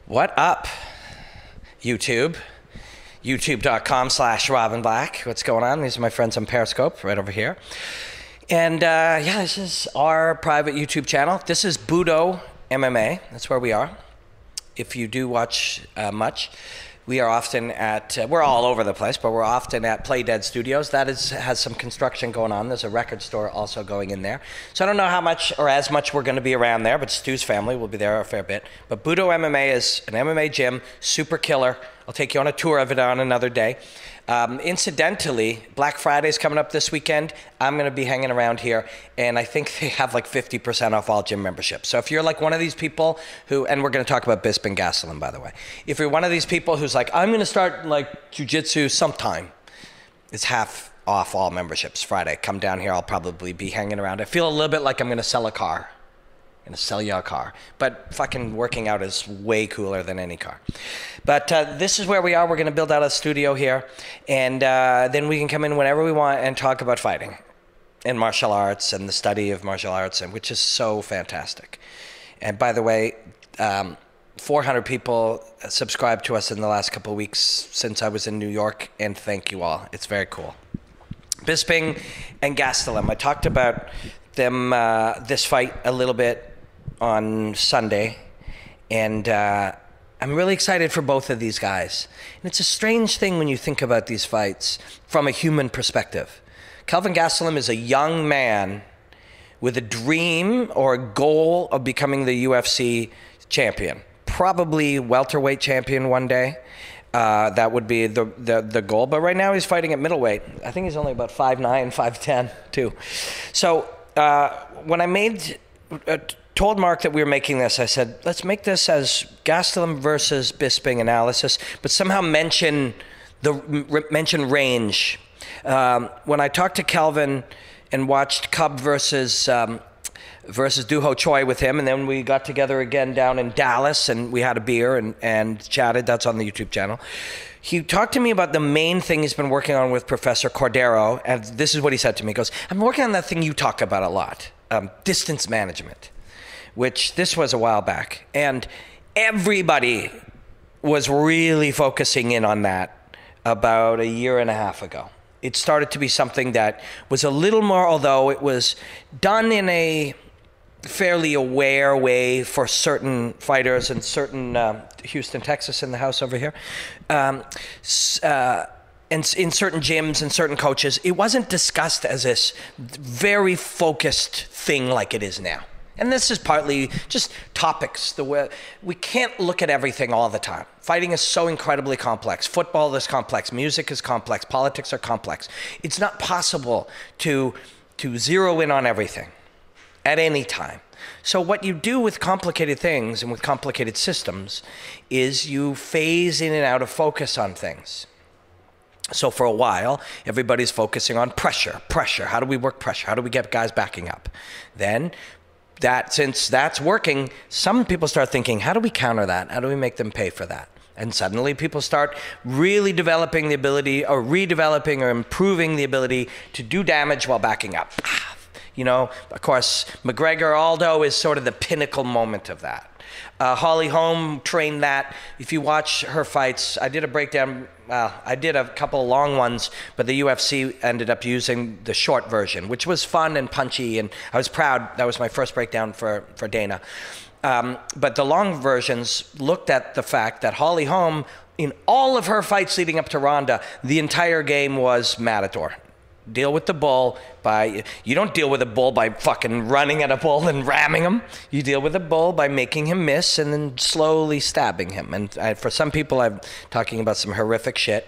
What up, YouTube? YouTube.com/RobinBlack. What's going on? These are my friends on Periscope, right over here. And yeah, this is our private YouTube channel. This is Budo MMA. That's where we are. If you do watch much, we are often at, we're all over the place, but we're often at Play Dead Studios. That has some construction going on. There's a record store also going in there. So I don't know how much or as much we're going to be around there, but Stu's family will be there a fair bit. But Budo MMA is an MMA gym, super killer. I'll take you on a tour of it on another day. Incidentally, Black Friday's coming up this weekend. I'm going to be hanging around here, and I think they have like 50% off all gym memberships. So if you're like one of these people who, and we're going to talk about Bisping Gastelum, by the way. If you're one of these people who's like, I'm going to start like jiu-jitsu sometime, it's half off all memberships Friday. Come down here. I'll probably be hanging around. I feel a little bit like I'm going to sell a car. I'm going to sell you a car. But fucking working out is way cooler than any car. But this is where we are. We're going to build out a studio here. And then we can come in whenever we want and talk about fighting and martial arts and the study of martial arts, and which is so fantastic. And by the way, 400 people subscribed to us in the last couple of weeks since I was in New York. And thank you all. It's very cool. Bisping and Gastelum. I talked about them, this fight a little bit on Sunday, and I'm really excited for both of these guys. And it's a strange thing when you think about these fights from a human perspective. Kelvin Gastelum is a young man with a dream or a goal of becoming the UFC champion, probably welterweight champion one day. That would be the goal. But right now he's fighting at middleweight. I think he's only about 5'9", 5'10", too. So when I told Mark that we were making this, I said, let's make this as Gastelum versus Bisping analysis, but somehow mention range. When I talked to Kelvin and watched Cub versus Duho Choi with him, and then we got together again down in Dallas and we had a beer and chatted. That's on the YouTube channel. He talked to me about the main thing he's been working on with Professor Cordero, and this is what he said to me. He goes, I'm working on that thing you talk about a lot, distance management, which this was a while back. And everybody was really focusing in on that about a year and a half ago. It started to be something that was a little more, although it was done in a fairly aware way for certain fighters and certain Houston, Texas in the house over here, and in certain gyms and certain coaches, it wasn't discussed as this very focused thing like it is now. And this is partly just topics. The way we can't look at everything all the time. Fighting is so incredibly complex. Football is complex. Music is complex. Politics are complex. It's not possible to zero in on everything at any time. So what you do with complicated things and with complicated systems is you phase in and out of focus on things. So for a while, everybody's focusing on pressure. How do we work pressure? How do we get guys backing up? Then since that's working, some people start thinking, how do we counter that? How do we make them pay for that? And suddenly people start really developing the ability, or redeveloping or improving the ability to do damage while backing up. You know, of course, McGregor, Aldo is sort of the pinnacle moment of that. Holly Holm trained that. If you watch her fights, I did a breakdown. I did a couple of long ones, but the UFC ended up using the short version, which was fun and punchy, and I was proud. That was my first breakdown for Dana. But the long versions looked at the fact that Holly Holm, in all of her fights leading up to Ronda, the entire game was Matador. Deal with the bull you don't deal with a bull by fucking running at a bull and ramming him. You deal with a bull by making him miss and then slowly stabbing him. And for some people, I'm talking about some horrific shit,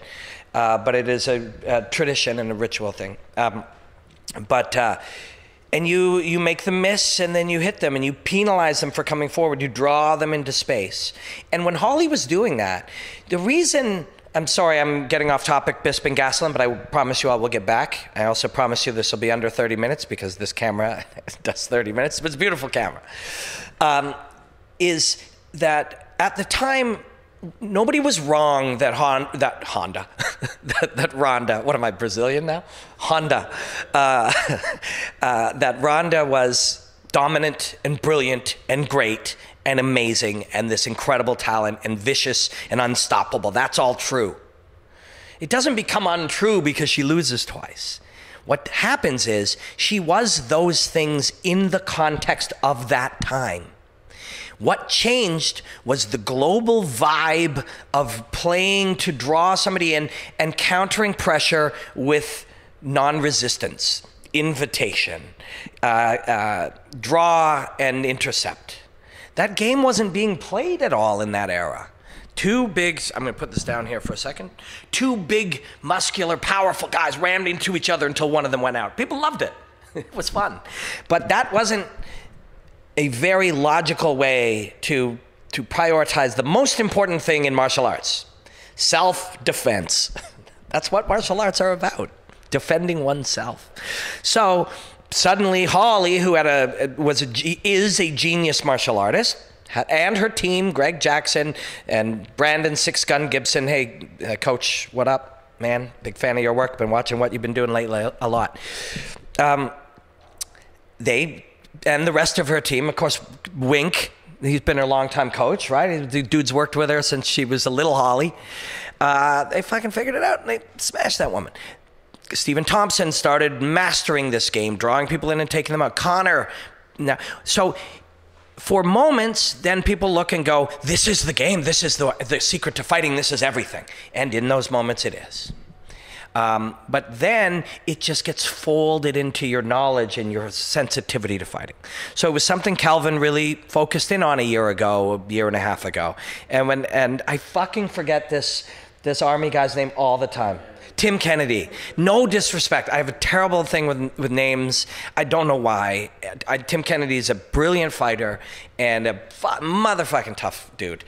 but it is a tradition and a ritual thing. And you make them miss, and then you hit them, and you penalize them for coming forward. You draw them into space. And when Holly was doing that, the reason... I'm sorry, I'm getting off topic, Bisping Gastelum, but I promise you I will get back. I also promise you this will be under 30 minutes because this camera does 30 minutes, but it's a beautiful camera. Is that at the time, nobody was wrong that that Ronda, what am I, Brazilian now? that Ronda was dominant and brilliant and great and amazing and this incredible talent and vicious and unstoppable. That's all true. It doesn't become untrue because she loses twice. What happens is she was those things in the context of that time. What changed was the global vibe of playing to draw somebody in and countering pressure with non-resistance, invitation, draw and intercept. That game wasn't being played at all in that era. Two big, I'm going to put this down here for a second, two big, muscular, powerful guys rammed into each other until one of them went out. People loved it. It was fun. But that wasn't a very logical way to prioritize the most important thing in martial arts, self-defense. That's what martial arts are about, defending oneself. So suddenly Holly, who is a genius martial artist, and her team, Greg Jackson and Brandon Six Gun Gibson. Hey, coach, what up, man? Big fan of your work. Been watching what you've been doing lately a lot. They and the rest of her team, of course, Wink, he's been her longtime coach, right? The dude's worked with her since she was a little Holly. They fucking figured it out and they smashed that woman. Stephen Thompson started mastering this game, drawing people in and taking them out. Connor, now, so for moments, then people look and go, this is the game, this is the secret to fighting, this is everything. And in those moments it is. But then it just gets folded into your knowledge and your sensitivity to fighting. So it was something Kelvin really focused in on a year and a half ago. And I fucking forget this Army guy's name all the time. Tim Kennedy. No disrespect. I have a terrible thing with names. I don't know why. Tim Kennedy is a brilliant fighter and a motherfucking tough dude.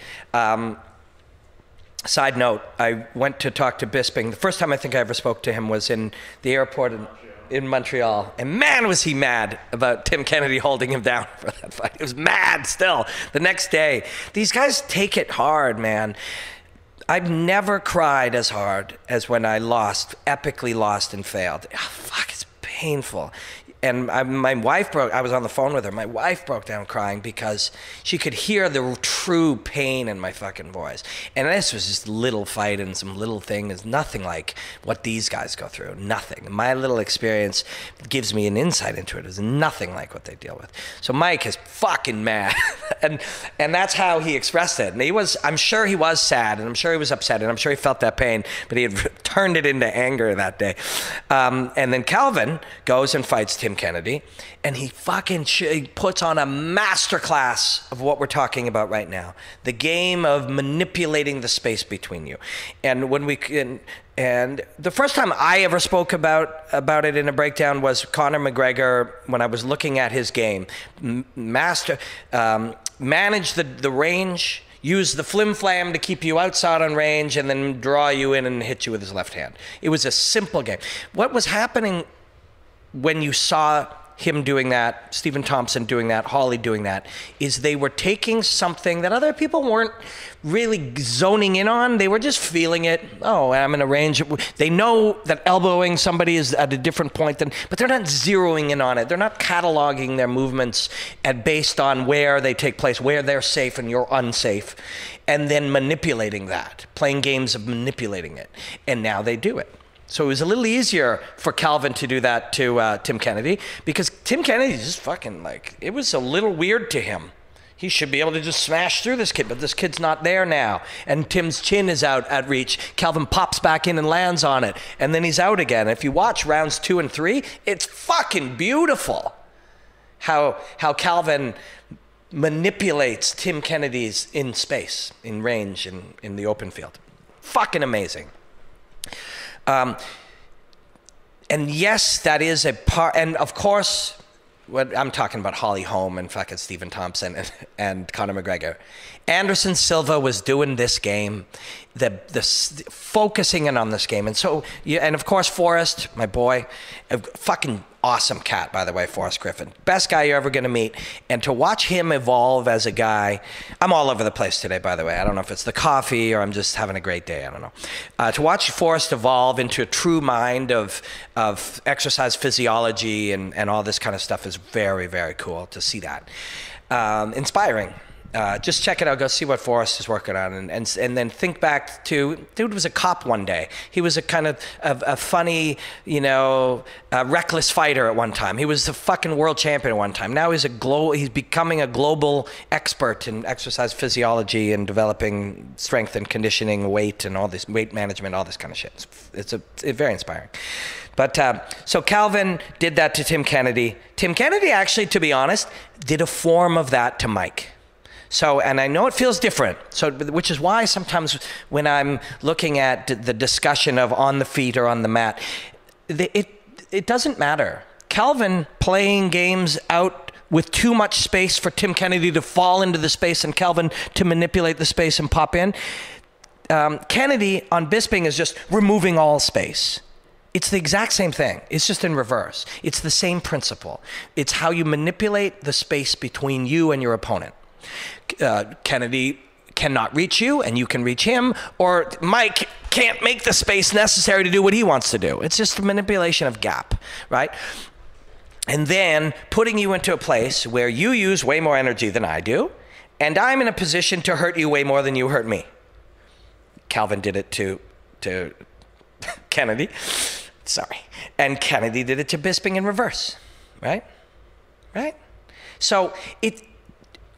Side note, I went to talk to Bisping. The first time I think I ever spoke to him was in the airport in Montreal. And man, was he mad about Tim Kennedy holding him down for that fight. He was mad still. The next day. These guys take it hard, man. I've never cried as hard as when I epically lost and failed. Oh, fuck, it's painful. And my wife I was on the phone with her. My wife broke down crying because she could hear the true pain in my fucking voice. And this was just a little fight and some little thing. It's nothing like what these guys go through. Nothing. My little experience gives me an insight into it. It's nothing like what they deal with. So Mike is fucking mad. and that's how he expressed it. And I'm sure he was sad, and I'm sure he was upset, and I'm sure he felt that pain, but he had turned it into anger that day. And then Kelvin goes and fights Tim Kennedy, and he fucking puts on a masterclass of what we're talking about right now, the game of manipulating the space between you. And and the first time I ever spoke about it in a breakdown was Conor McGregor, when I was looking at his game. Manage the range, use the flim-flam to keep you outside on range, and then draw you in and hit you with his left hand. It was a simple game. What was happening when you saw him doing that, Stephen Thompson doing that, Holly doing that, is they were taking something that other people weren't really zoning in on. They were just feeling it. Oh, I'm in a range. They know that elbowing somebody is at a different point but they're not zeroing in on it. They're not cataloging their movements based on where they take place, where they're safe and you're unsafe, and then manipulating that, playing games of manipulating it. And now they do it. So it was a little easier for Kelvin to do that to Tim Kennedy, because Tim Kennedy just fucking it was a little weird to him. He should be able to just smash through this kid, but this kid's not there now. And Tim's chin is out at reach. Kelvin pops back in and lands on it, and then he's out again. If you watch rounds 2 and 3, it's fucking beautiful how Kelvin manipulates Tim Kennedy's in space, in range, in the open field. Fucking amazing. And yes, that is a part, and of course, I'm talking about Holly Holm and fucking Stephen Thompson and Conor McGregor. Anderson Silva was doing this game, focusing in on this game. And so, and of course, Forrest, my boy, a fucking awesome cat, by the way, Forrest Griffin. Best guy you're ever going to meet. And to watch him evolve as a guy, I'm all over the place today, by the way. I don't know if it's the coffee or I'm just having a great day. I don't know. To watch Forrest evolve into a true mind of exercise physiology and all this kind of stuff is very, very cool to see that. Inspiring. Just check it out. Go see what Forrest is working on, and then think back to dude was a cop one day. He was a kind of a funny, reckless fighter at one time. He was the fucking world champion at one time. Now he's becoming a global expert in exercise physiology and developing strength and conditioning, weight and all this weight management, all this kind of shit. It's very inspiring. But so Kelvin did that to Tim Kennedy. Tim Kennedy actually, to be honest, did a form of that to Mike. So, and I know it feels different, which is why sometimes when I'm looking at the discussion of on the feet or on the mat, it doesn't matter. Kelvin playing games out with too much space for Tim Kennedy to fall into the space and Kelvin to manipulate the space and pop in. Kennedy on Bisping is just removing all space. It's the exact same thing. It's just in reverse. It's the same principle. It's how you manipulate the space between you and your opponent. Kennedy cannot reach you and you can reach him, or Mike can't make the space necessary to do what he wants to do. It's just a manipulation of gap, right? And then putting you into a place where you use way more energy than I do, and I'm in a position to hurt you way more than you hurt me. Kelvin did it to Kennedy, sorry, and Kennedy did it to Bisping in reverse, right? Right? So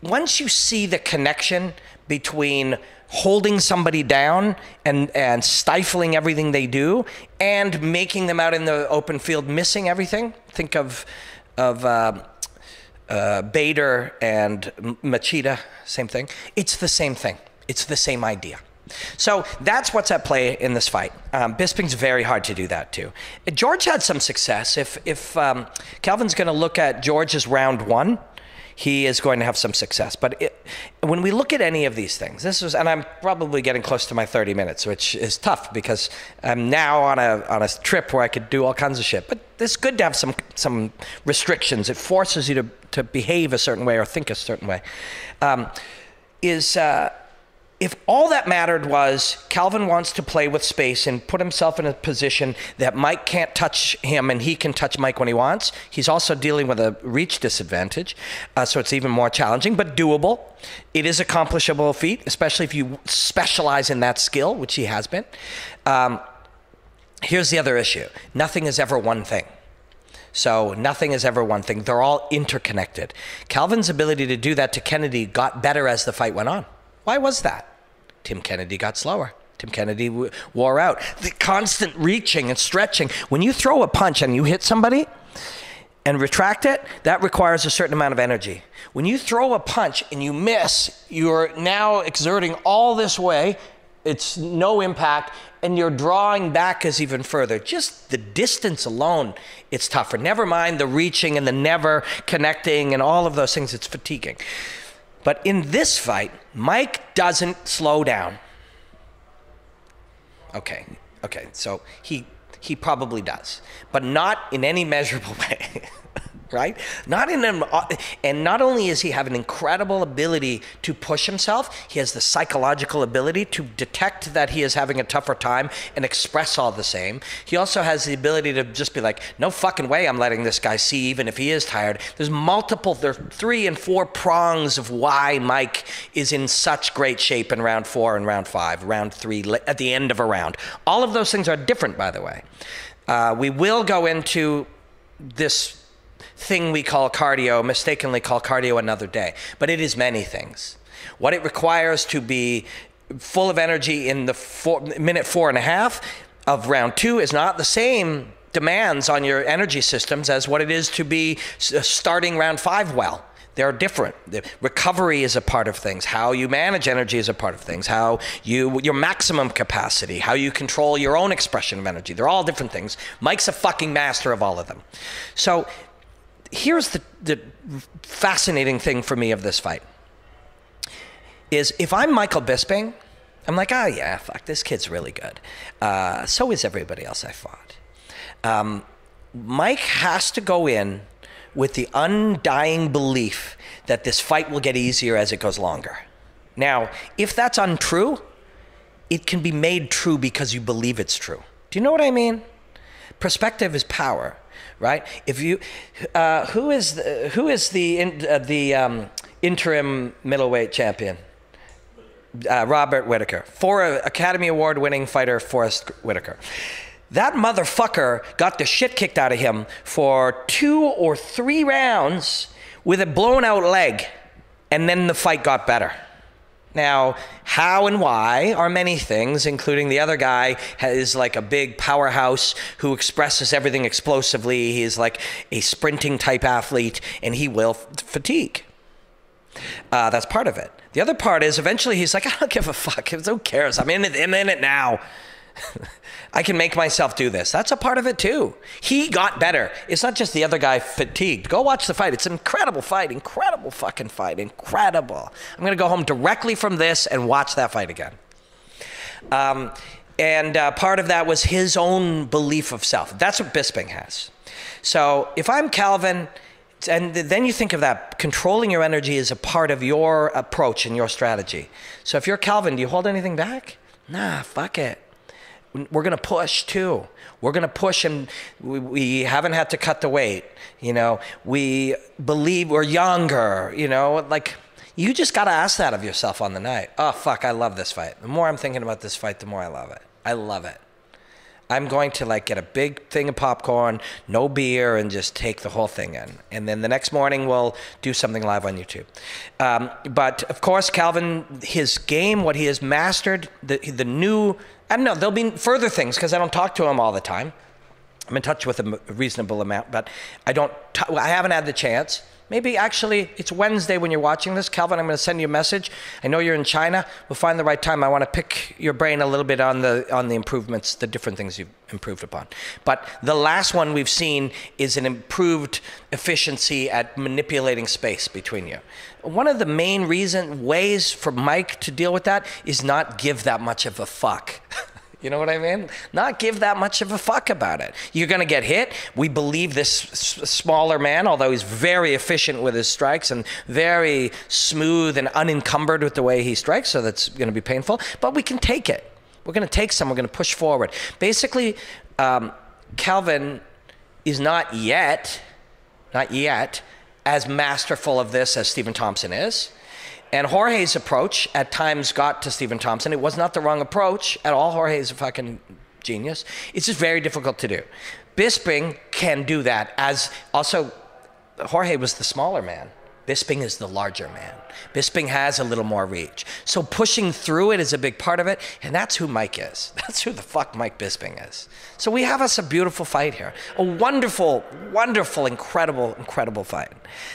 once you see the connection between holding somebody down and stifling everything they do and making them out in the open field missing everything, think of Bader and Machida, same thing. It's the same thing. It's the same idea. So that's what's at play in this fight. Bisping's very hard to do that too. George had some success. If Kelvin's going to look at George's round one, he is going to have some success. But when we look at any of these things, and I'm probably getting close to my 30 minutes, which is tough because I'm now on a trip where I could do all kinds of shit. But it's good to have some restrictions. It forces you to behave a certain way or think a certain way. If all that mattered was Kelvin wants to play with space and put himself in a position that Mike can't touch him and he can touch Mike when he wants, he's also dealing with a reach disadvantage, so it's even more challenging, but doable. It is accomplishable feat, especially if you specialize in that skill, which he has been. Here's the other issue. Nothing is ever one thing. So nothing is ever one thing. They're all interconnected. Kelvin's ability to do that to Kennedy got better as the fight went on. Why was that? Tim Kennedy got slower. Tim Kennedy wore out. The constant reaching and stretching. When you throw a punch and you hit somebody and retract it, that requires a certain amount of energy. When you throw a punch and you miss, you're now exerting all this way. It's no impact, and you're drawing back as even further. Just the distance alone, it's tougher. Never mind the reaching and the never connecting and all of those things. It's fatiguing. But in this fight, Mike doesn't slow down. Okay, so he probably does, but not in any measurable way, right? And not only does he have an incredible ability to push himself, he has the psychological ability to detect that he is having a tougher time and express all the same. He also has the ability to just be like, no fucking way I'm letting this guy see even if he is tired. There's 3 and 4 prongs of why Mike is in such great shape in round 4 and round 5, round 3, at the end of a round. All of those things are different, by the way. We will go into this thing we call cardio, mistakenly call cardio, another day. But it is many things. What it requires to be full of energy in the minute 4.5 of round 2 is not the same demands on your energy systems as what it is to be starting round 5 well. They're different. The recovery is a part of things. How you manage energy is a part of things. How your maximum capacity, how you control your own expression of energy. They're all different things. Mike's a fucking master of all of them. So here's the fascinating thing for me of this fight is if I'm Michael Bisping, I'm like, oh yeah, fuck, this kid's really good. So is everybody else I fought. Mike has to go in with the undying belief that this fight will get easier as it goes longer. Now, if that's untrue, it can be made true because you believe it's true. Do you know what I mean? Perspective is power, right? If you, who is the interim middleweight champion. Robert Whittaker. For Academy Award winning fighter Forrest Whitaker. That motherfucker got the shit kicked out of him for 2 or 3 rounds with a blown out leg. And then the fight got better. Now, how and why are many things, including the other guy is like a big powerhouse who expresses everything explosively. He's like a sprinting type athlete, and he will fatigue. That's part of it. The other part is eventually he's like, I don't give a fuck. Who cares? I'm in it now. I can make myself do this. That's a part of it too. He got better. It's not just the other guy fatigued. Go watch the fight. It's an incredible fight. Incredible fucking fight. Incredible. I'm going to go home directly from this and watch that fight again. And part of that was his own belief of self. That's what Bisping has. So if I'm Kelvin, and then you think of that, controlling your energy is a part of your approach and your strategy. So if you're Kelvin, do you hold anything back? Nah, fuck it. We're going to push too. We're going to push, and we haven't had to cut the weight. You know, we believe we're younger, you know, like you just got to ask that of yourself on the night. Oh, fuck, I love this fight. The more I'm thinking about this fight, the more I love it. I love it. I'm going to like get a big thing of popcorn, no beer, and just take the whole thing in. And then the next morning we'll do something live on YouTube. But of course, Kelvin, his game, what he has mastered, the new, I don't know, there'll be further things because I don't talk to him all the time. I'm in touch with him a reasonable amount, but I haven't had the chance. Maybe actually it's Wednesday when you're watching this. Kelvin, I'm going to send you a message. I know you're in China. We'll find the right time. I want to pick your brain a little bit on the improvements, the different things you've improved upon. But the last one we've seen is an improved efficiency at manipulating space between you. One of the main ways for Mike to deal with that is not give that much of a fuck. You know what I mean? Not give that much of a fuck about it. You're going to get hit. We believe this smaller man, although he's very efficient with his strikes and very smooth and unencumbered with the way he strikes, so that's going to be painful. But we can take it. We're going to take some. We're going to push forward. Basically, Kelvin is not yet as masterful of this as Stephen Thompson is. And Jorge's approach at times got to Stephen Thompson. It was not the wrong approach at all. Jorge's a fucking genius. It's just very difficult to do. Bisping can do that. As also, Jorge was the smaller man. Bisping is the larger man. Bisping has a little more reach. So pushing through it is a big part of it. And that's who Mike is. That's who the fuck Mike Bisping is. So we have us a beautiful fight here. A wonderful, wonderful, incredible, incredible fight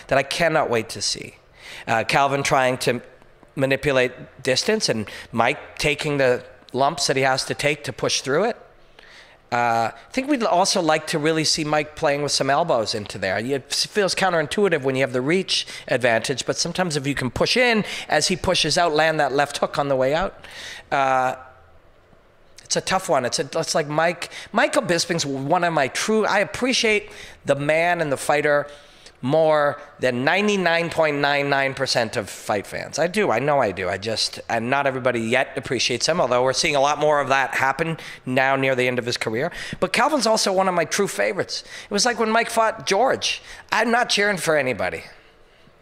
that I cannot wait to see. Kelvin trying to manipulate distance and Mike taking the lumps that he has to take to push through it. I think we'd also like to really see Mike playing with some elbows into there. It feels counterintuitive when you have the reach advantage, but sometimes if you can push in as he pushes out, land that left hook on the way out. It's a tough one. It's like Michael Bisping's one of my I appreciate the man and the fighter more than 99.99% of fight fans. I do. I know I do. And not everybody yet appreciates him, although we're seeing a lot more of that happen now near the end of his career. But Kelvin's also one of my true favorites. It was like when Mike fought George. I'm not cheering for anybody.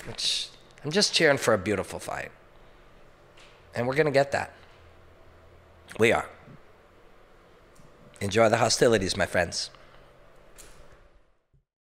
I'm just cheering for a beautiful fight. And we're going to get that. We are. Enjoy the hostilities, my friends.